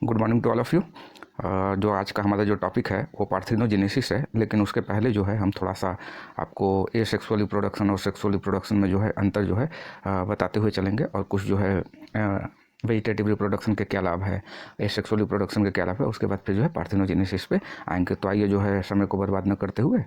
Good morning to all of you. जो आज का हमारा जो टॉपिक है वो पार्थेनोजेनेसिस है, लेकिन उसके पहले जो है हम थोड़ा सा आपको एसेक्सुअल रिप्रोडक्शन और सेक्सुअल रिप्रोडक्शन में जो है अंतर जो है बताते हुए चलेंगे, और कुछ जो है वेजिटेटिव रिप्रोडक्शन के क्या लाभ है, एसेक्सुअल रिप्रोडक्शन के क्या लाभ है, उसके बाद फिर जो है पार्थेनोजेनेसिस पे आएंगे। तो आइए जो है समय को बर्बाद न करते हुए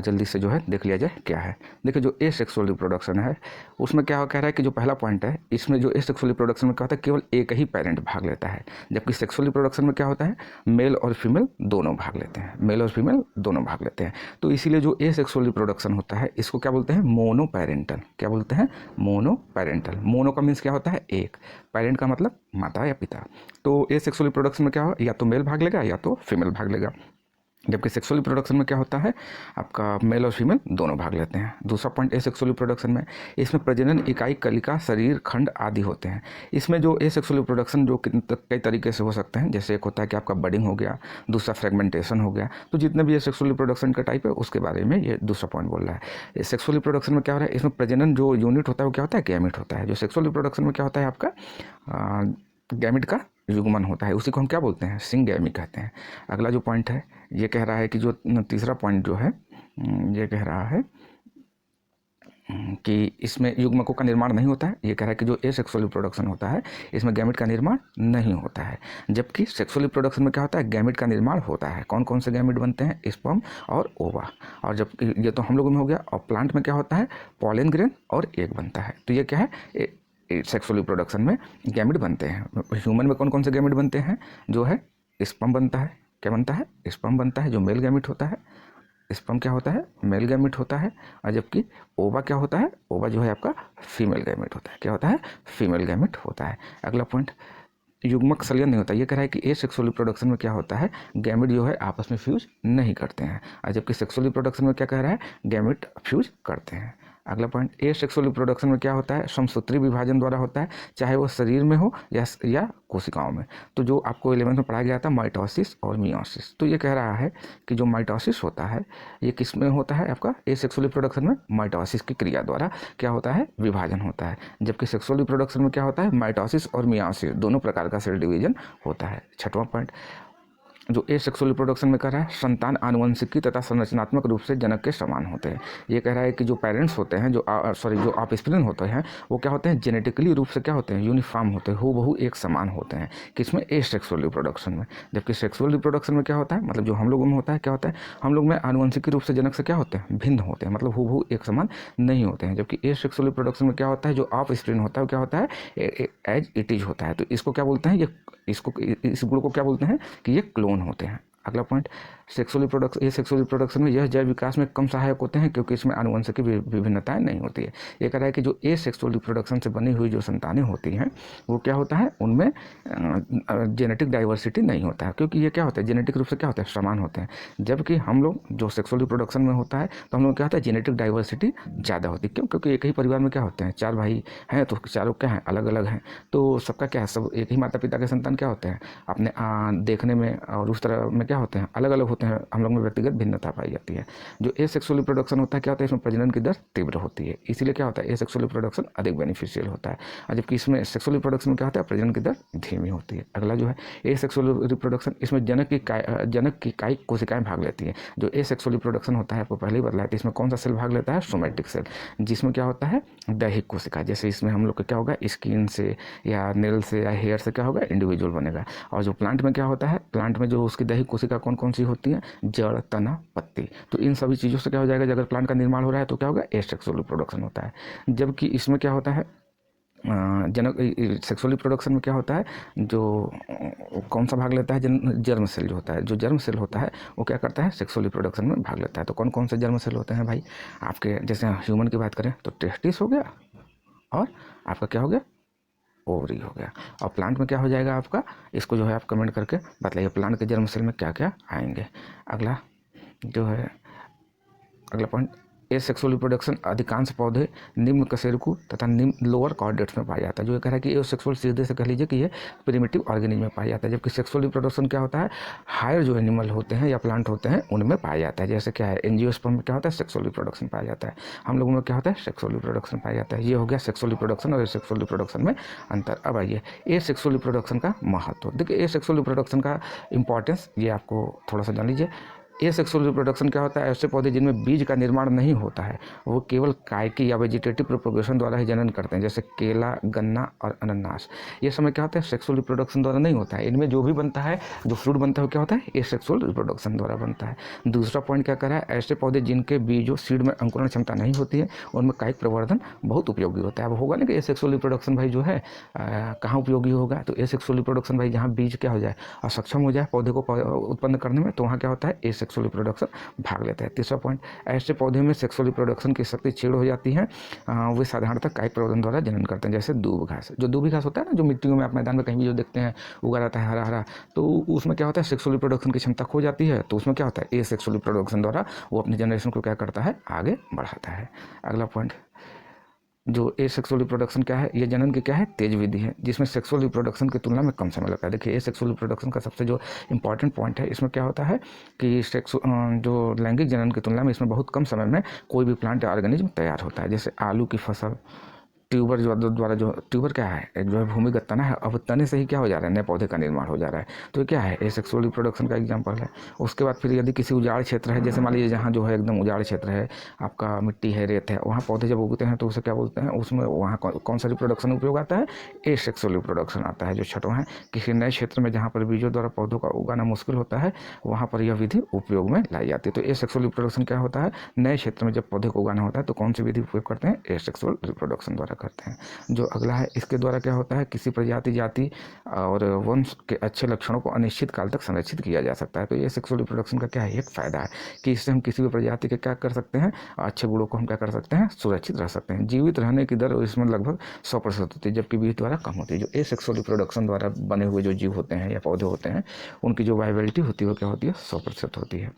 जल्दी से जो है देख लिया जाए क्या है। देखिए, जो एसेक्सुअल रिप्रोडक्शन है उसमें क्या कह रहा है कि जो पहला पॉइंट है, इसमें जो एसेक्सुअल रिप्रोडक्शन में क्या होता है, केवल एक ही पेरेंट भाग लेता है, जबकि सेक्सुअल रिप्रोडक्शन में क्या होता है, मेल और फीमेल दोनों भाग लेते हैं, मेल और फीमेल दोनों भाग लेते हैं। तो इसीलिए जो एसेक्सुअल रिप्रोडक्शन होता है इसको क्या बोलते हैं, मोनो पेरेंटल। क्या बोलते हैं, मोनो पेरेंटल। मोनो का मीन्स क्या होता है, एक, पेरेंट का मतलब माता या पिता। तो एसेक्सुअल रिप्रोडक्शन में क्या हो, या तो मेल भाग लेगा या तो फीमेल भाग लेगा, जबकि सेक्सुअल रिप्रोडक्शन में क्या होता है, आपका मेल और फीमेल दोनों भाग लेते हैं। दूसरा पॉइंट एसेक्सुअल रिप्रोडक्शन में, इसमें प्रजनन इकाई, कलिका, शरीर खंड आदि होते हैं। इसमें जो एसेक्सुअल रिप्रोडक्शन जो कई तरीके से हो सकते हैं, जैसे एक होता है कि आपका बडिंग हो गया, दूसरा फ्रेगमेंटेशन हो गया। तो जितने भी एसेक्सुअल रिप्रोडक्शन का टाइप है उसके बारे में ये दूसरा पॉइंट बोल रहा है। सेक्सुअल रिप्रोडक्शन में क्या हो रहा है, इसमें प्रजनन जो यूनिट होता है वो क्या होता है, गैमेट होता है। जो सेक्सुअल रिप्रोडक्शन में क्या होता है, आपका गैमेट का युग्मन होता है, उसी को हम क्या बोलते हैं, सिंगैमी कहते हैं। अगला जो पॉइंट है ये कह रहा है कि जो तीसरा पॉइंट जो है ये कह रहा है कि इसमें युग्मकों का निर्माण नहीं होता है। ये कह रहा है कि जो एसेक्सुअल रिप्रोडक्शन होता है इसमें गैमेट का निर्माण नहीं होता है, जबकि सेक्सुअल रिप्रोडक्शन में क्या होता है, गैमेट का निर्माण होता है। कौन कौन से गैमेट बनते हैं, स्पर्म और ओवा। और जब ये तो हम लोगों में हो गया, और प्लांट में क्या होता है, पॉलन ग्रेन और एग बनता है। तो ये क्या है, सेक्सुअल रिप्रोडक्शन में गैमेट बनते हैं। ह्यूमन में कौन कौन से गैमेट बनते हैं, जो है स्पर्म बनता है। क्या बनता है, स्पर्म बनता है, जो मेल गैमेट होता है। स्पर्म क्या होता है, मेल गैमेट होता है। और जबकि ओवा क्या होता है, ओवा जो है आपका फीमेल गैमेट होता है। क्या होता है, फीमेल गैमेट होता है। अगला पॉइंट, युग्मक संलयन नहीं होता। ये कह रहा है कि एसेक्सुअल रिप्रोडक्शन में क्या होता है, गैमेट जो है आपस में फ्यूज नहीं करते हैं, और जबकि सेक्सुअल रिप्रोडक्शन में क्या कह रहा है, गैमेट फ्यूज करते हैं। अगला पॉइंट, एसेक्सुअल रिप्रोडक्शन में क्या होता है, समसूत्री विभाजन द्वारा होता है, चाहे वो शरीर में हो या कोशिकाओं में। तो जो आपको 11th में पढ़ाया गया था, माइटोसिस और मियोसिस। तो ये कह रहा है कि जो माइटोसिस होता है ये किस में होता है, आपका एसेक्सुअल रिप्रोडक्शन में माइटोसिस की क्रिया द्वारा क्या होता है, विभाजन होता है, जबकि सेक्सुअल रिप्रोडक्शन में क्या होता है, माइटोसिस और मियोसिस दोनों प्रकार का सेल डिवीजन होता है। छठवां पॉइंट, जो एसेक्सुअल रिप्रोडक्शन में कह रहा है, संतान आनुवंशिकी तथा संरचनात्मक रूप से जनक के समान होते हैं। ये कह रहा है कि जो पेरेंट्स होते हैं, जो ऑफस्प्रिंग होते हैं, वो क्या होते हैं, जेनेटिकली रूप से क्या होते हैं, यूनिफॉर्म होते हैं, हूबहू एक समान होते हैं। किसमें, एसेक्सुअल रिप्रोडक्शन में। जबकि सेक्सुअल रिप्रोडक्शन में क्या होता है, मतलब जो हम लोगों में होता है, क्या होता है, हम लोग में आनुवंशिकी रूप से जनक से क्या होते हैं, भिन्न होते हैं, मतलब हूबहू एक समान नहीं होते हैं। जबकि एसेक्सुअल रिप्रोडक्शन में क्या होता है, जो ऑफस्प्रिंग होता है वो क्या होता है, एज इट इज होता है। तो इसको क्या बोलते हैं, इस गुण को क्या बोलते हैं कि ये क्लोन होते हैं। अगला पॉइंट, सेक्सुअल रिप्रोडक्शन में यह जैव विकास में कम सहायक होते हैं, क्योंकि इसमें आनुवंशिक विभिन्नताएं नहीं होती है। ये कह रहा है कि जो एसेक्सुअल रिप्रोडक्शन से बनी हुई जो संतानें होती हैं वो क्या होता है, उनमें जेनेटिक डाइवर्सिटी नहीं होता है, क्योंकि ये क्या होता है, जेनेटिक रूप से क्या होता है, समान होते हैं। जबकि हम लोग जो सेक्सुअल रिप्रोडक्शन में होता है तो हम लोग क्या होता है, जेनेटिक डाइवर्सिटी ज़्यादा होती है। क्यों, क्योंकि एक ही परिवार में क्या होते हैं, 4 भाई हैं, तो चारों क्या हैं, अलग अलग हैं। तो सबका क्या है, सब एक ही माता पिता के संतान क्या होते हैं, अपने देखने में और उस तरह में क्या होते हैं, अलग अलग होते हैं। हम लोग में व्यक्तिगत भिन्नता पाई जाती है। जो एसेक्सुअल रिप्रोडक्शन होता है, क्या होता है, इसमें प्रजनन की दर तीव्र होती है, इसीलिए क्या होता है, एसेक्सुअल रिप्रोडक्शन अधिक बेनिफिशियल होता है। और जबकि इसमें सेक्सुअल रिप्रोडक्शन में क्या होता है, प्रजनन की दर धीमी होती है। अगला जो है एसेक्सुअल रिप्रोडक्शन, इसमें जनक की कायिक कोशिकाएं भाग लेती हैं। जो एसेक्सुअल रिप्रोडक्शन होता है, आपको पहले ही बताया था, इसमें कौन सा सेल भाग लेता है, सोमैटिक सेल, जिसमें क्या होता है, दैहिक कोशिका। जैसे इसमें हम लोग का क्या होगा, स्किन से या नेल से या हेयर से क्या होगा, इंडिविजुअल बनेगा। और जो प्लांट में क्या होता है, प्लांट में जो उसकी दैहिक कोशिका कौन कौन सी होती है, जड़, तना, पत्ती। तो इन सभी चीज़ों से क्या हो जाएगा, अगर प्लांट का निर्माण हो रहा है तो क्या होगा, एसेक्सुअल रिप्रोडक्शन होता है। जबकि इसमें क्या होता है, जनक सेक्सुअल रिप्रोडक्शन में क्या होता है, जो कौन सा भाग लेता है, जर्म सेल जो होता है, जो जर्म सेल होता है वो क्या करता है, सेक्सुअल रिप्रोडक्शन में भाग लेता है। तो कौन कौन से जर्म सेल होते हैं भाई, आपके जैसे ह्यूमन की बात करें तो टेस्टिस हो गया, और आपका क्या हो गया, ओवरी हो गया। और प्लांट में क्या हो जाएगा आपका, इसको जो है आप कमेंट करके बताइए, प्लांट के जर्म सेल में क्या क्या आएंगे। अगला जो है, अगला पॉइंट, एसेक्सुअल रिप्रोडक्शन अधिकांश पौधे निम्न कशेरुकी तथा निम्न लोअर कॉर्डेट्स में पाया जाता है। जो ये कह रहा है कि एसेक्सुअल सीधे से कह लीजिए कि ये प्रिमिटिव ऑर्गेनिज्म में पाया जाता है, जबकि सेक्सुअल रिप्रोडक्शन क्या होता है, हायर जो एनिमल होते हैं या प्लांट होते हैं उनमें पाया जाता है। जैसे क्या है, एंजियोस्पर्म में क्या होता है, सेक्सुअल रिप्रोडक्शन पाया जाता है। हम लोगों में क्या होता है, सेक्सुअल रिप्रोडक्शन पाया जाता है। ये हो गया सेक्सुअल रिप्रोडक्शन और एसेक्सुअल रिप्रोडक्शन में अंतर। अब आइए एसेक्सुअल रिप्रोडक्शन का महत्व। देखिए एसेक्सुअल रिप्रोडक्शन का इंपॉर्टेंस ये आपको थोड़ा सा जान लीजिए। एसेक्सुअल रिप्रोडक्शन क्या होता है, ऐसे पौधे जिनमें बीज का निर्माण नहीं होता है, वो केवल कायकी या वेजिटेटिव प्रोपगेशन द्वारा ही जनन करते हैं, जैसे केला, गन्ना और अनानास। ये समय क्या होता है, सेक्सुअल रिप्रोडक्शन द्वारा नहीं होता है। इनमें जो भी बनता है, जो फ्रूट बनता है वो क्या होता है, एसेक्सुअल रिप्रोडक्शन द्वारा बनता है। दूसरा पॉइंट क्या कर रहा है, ऐसे पौधे जिनके बीजों सीड में अंकुरण क्षमता नहीं होती है उनमें कायिक प्रवर्धन बहुत उपयोगी होता है। अब होगा ना कि एसेक्सुअल रिप्रोडक्शन भाई जो है कहाँ उपयोगी होगा, तो एसेक्सुअल रिप्रोडक्शन भाई जहाँ बीज क्या हो जाए, असक्षम हो जाए पौधे को उत्पन्न करने में, तो वहाँ क्या होता है, सेक्सुअल रिप्रोडक्शन भाग लेता है। तीसरा पॉइंट, ऐसे पौधे में सेक्सुअल रिप्रोडक्शन की शक्ति क्षीण हो जाती है। वे साधारणतः कायिक प्रवर्धन द्वारा जनन करते हैं, जैसे दूब घास। जो दूबी घास होता है ना, जो मिट्टियों में आप मैदान में कहीं भी जो देखते हैं उगा रहता है हरा हरा, तो उसमें क्या होता है, सेक्सुअल रिप्रोडक्शन की क्षमता खो जाती है, तो उसमें क्या होता है, सेक्सुअल रिप्रोडक्शन द्वारा वो अपनी जनरेशन को क्या करता है, आगे बढ़ाता है। अगला पॉइंट, जो एसेक्सुअल रिप्रोडक्शन क्या है, ये जनन की क्या है, तेज विधि है, जिसमें सेक्सुअल रिप्रोडक्शन की तुलना में कम समय लगता है। देखिए एसेक्सुअल रिप्रोडक्शन का सबसे जो इंपॉर्टेंट पॉइंट है, इसमें क्या होता है कि जो लैंगिक जनन की तुलना में इसमें बहुत कम समय में कोई भी प्लांट या ऑर्गेनिज्म तैयार होता है। जैसे आलू की फसल, ट्यूबर जो द्वारा, जो ट्यूबर क्या है, एक जो है भूमिगत तना है, अब तने से ही क्या हो जा रहा है, नए पौधे का निर्माण हो जा रहा है। तो ये क्या है, एसेक्सुअल रिप्रोडक्शन का एग्जांपल है। उसके बाद फिर यदि किसी उजाड़ क्षेत्र है, जैसे मान लीजिए जहाँ जो है एकदम उजाड़ क्षेत्र है, आपका मिट्टी है, रेत है, वहाँ पौधे जब उगते हैं तो उसे क्या बोलते हैं, उसमें वहाँ कौन सा रिप्रोडक्शन उपयोग आता है, एसेक्सुअल रिप्रोडक्शन आता है। जो छठवां है, किसी नए क्षेत्र में जहाँ पर बीजों द्वारा पौधों का उगाना मुश्किल होता है, वहाँ पर यह विधि उपयोग में लाई जाती है। तो एसेक्सुअल रिप्रोडक्शन क्या होता है, नए क्षेत्र में जब पौधे को उगाना होता है तो कौन सी विधि उपयोग करते हैं, एसेक्सुअल रिप्रोडक्शन द्वारा करते हैं। जो अगला है, इसके द्वारा क्या होता है, किसी प्रजाति, जाति और वंश के अच्छे लक्षणों को अनिश्चित काल तक संरक्षित किया जा सकता है। तो ये सेक्सुअल रिप्रोडक्शन का क्या है, एक फायदा है कि इससे हम किसी भी प्रजाति के क्या कर सकते हैं, अच्छे गुणों को हम क्या कर सकते हैं, सुरक्षित रह सकते हैं। जीवित रहने की दर इसमें लगभग 100% होती है, जबकि बीज द्वारा कम होती है। जो एसेक्सुअल रिप्रोडक्शन द्वारा बने हुए जो जीव होते हैं या पौधे होते हैं, उनकी जो वाइबिलिटी होती है वो क्या होती है, 100% होती है।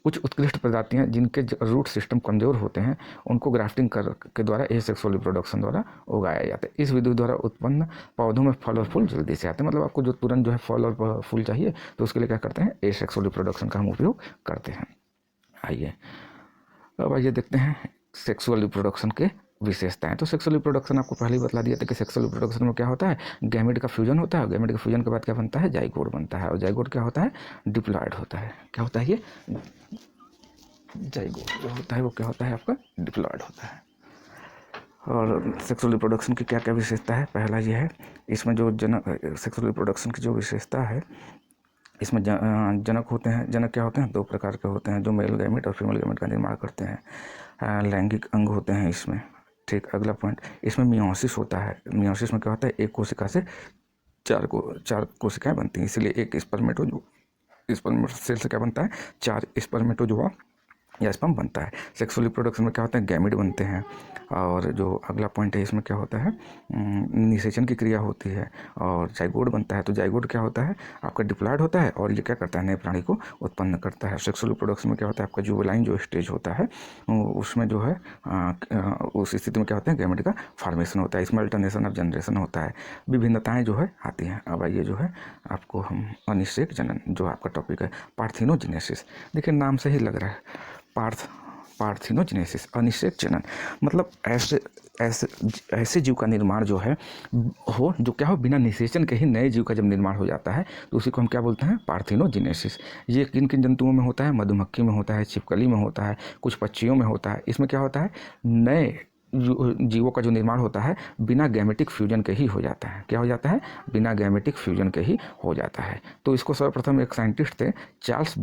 कुछ उत्कृष्ट प्रजातियां जिनके रूट सिस्टम कमजोर होते हैं, उनको ग्राफ्टिंग के द्वारा एसेक्सुअल रिप्रोडक्शन द्वारा उगाया जाता है। इस विधि द्वारा उत्पन्न पौधों में फल और फूल जल्दी से आते हैं। मतलब आपको जो तुरंत जो है फल और फूल चाहिए, तो उसके लिए क्या करते हैं, एसेक्सुअल रिप्रोडक्शन का हम उपयोग करते हैं। आइए अब आइए देखते हैं सेक्सुअल रिप्रोडक्शन के विशेषताएं। तो सेक्सुअल रिप्रोडक्शन आपको पहले ही बता दिया था कि सेक्सुअल रिप्रोडक्शन में क्या होता है, गैमेट का फ्यूजन होता है। गैमेट के फ्यूजन के बाद क्या बनता है, जाइगोट बनता है। और जाइगोट क्या होता है, डिप्लॉयड होता है। क्या होता है ये, जाइगोट जो होता है वो क्या होता है, आपका डिप्लॉयड होता है। और सेक्सुअल रिप्रोडक्शन की क्या क्या विशेषता है, पहला ये है, इसमें जो सेक्सुअल रिप्रोडक्शन की जो विशेषता है, इसमें जनक होते हैं। जनक क्या होते हैं, दो प्रकार के होते हैं, जो मेल गैमेट और फीमेल गैमेट का निर्माण करते हैं। लैंगिक अंग होते हैं इसमें। ठीक, अगला पॉइंट, इसमें मियोसिस होता है। मियोसिस में क्या होता है, एक कोशिका से चार कोशिकाएं बनती हैं, इसलिए एक स्पर्मेटो सेल से क्या बनता है, 4 स्पर्मेटोजोआ या स्पर्म बनता है। सेक्सुअल रिप्रोडक्शन में क्या होता है, गैमेट बनते हैं। और जो अगला पॉइंट है, इसमें क्या होता है, निषेचन की क्रिया होती है और जाइगोट बनता है। तो जाइगोट क्या होता है, आपका डिप्लॉयड होता है और ये क्या करता है, नए प्राणी को उत्पन्न करता है। सेक्सुअल रिप्रोडक्शन में क्या होता है, आपका जुवेनाइल जो स्टेज होता है, उसमें जो है उस स्थिति में क्या होता है, गैमेट का फॉर्मेशन होता है। इसमें अल्टरनेशन ऑफ जनरेशन होता है, विभिन्नताएं जो है आती हैं। अब आइए जो है आपको हम अनिषेक जनन, जो आपका टॉपिक है, पार्थेनोजेनेसिस। देखिए नाम से ही लग रहा है, पार्थेनोजेनेसिस, अनिषेक जनन, मतलब ऐसे जीव का निर्माण जो है हो, जो क्या हो, बिना निषेचन के ही नए जीव का जब निर्माण हो जाता है, तो उसी को हम क्या बोलते हैं, पार्थेनोजेनेसिस। ये किन किन जंतुओं में होता है, मधुमक्खी में होता है, छिपकली में होता है, कुछ पक्षियों में होता है। इसमें क्या होता है, नए जीवों का जो निर्माण होता है बिना गैमेटिक फ्यूजन के ही हो जाता है। क्या हो जाता है, बिना गैमेटिक फ्यूजन के ही हो जाता है। तो इसको सर्वप्रथम एक साइंटिस्ट थे, चार्ल्स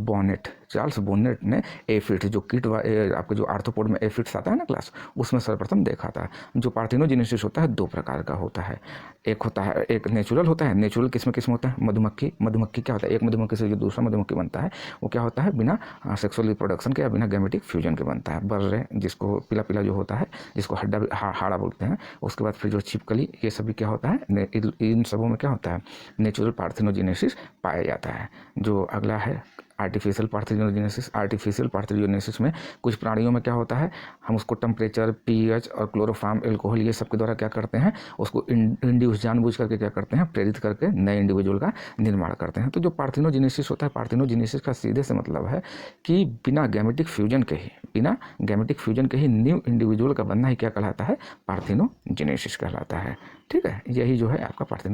बोनेट ने एफिड्स, जो कीट आपके जो आर्थ्रोपोड में एफिड्स आता है ना क्लास, उसमें सर्वप्रथम देखा था। जो पार्थेनोजेनेसिस होता है 2 प्रकार का होता है। एक होता है, एक नेचुरल होता है। नेचुरल किसमें होता है, मधुमक्खी क्या होता है, एक मधुमक्खी से जो दूसरा मधुमक्खी बनता है, वो क्या होता है, बिना सेक्सुअल रिप्रोडक्शन के या बिना गैमेटिक फ्यूजन के बनता है। बर्रे, जिसको पीला जो होता है, जिसको हाड़ा बोलते हैं। उसके बाद फिर जो छिपकली, ये सभी क्या होता है, इन सबों में क्या होता है, नेचुरल पार्थेनोजेनेसिस पाया जाता है। जो अगला है आर्टिफिशियल पार्थेनोजेनेसिस में कुछ प्राणियों में क्या होता है, हम उसको टेम्परेचर, पीएच और क्लोरोफॉर्म, एल्कोहल, ये सब के द्वारा क्या करते हैं, उसको इंड्यूस, जानबूझ करके क्या करते हैं, प्रेरित करके नए इंडिविजुअल का निर्माण करते हैं। तो जो पार्थेनोजेनेसिस होता है, पार्थेनोजेनेसिस का सीधे से मतलब है कि बिना गैमेटिक फ्यूजन के ही न्यू इंडिविजुअल का बनना ही क्या कहलाता है, पार्थेनोजेनेसिस कहलाता है। ठीक है, यही जो है आपका पार्थेनो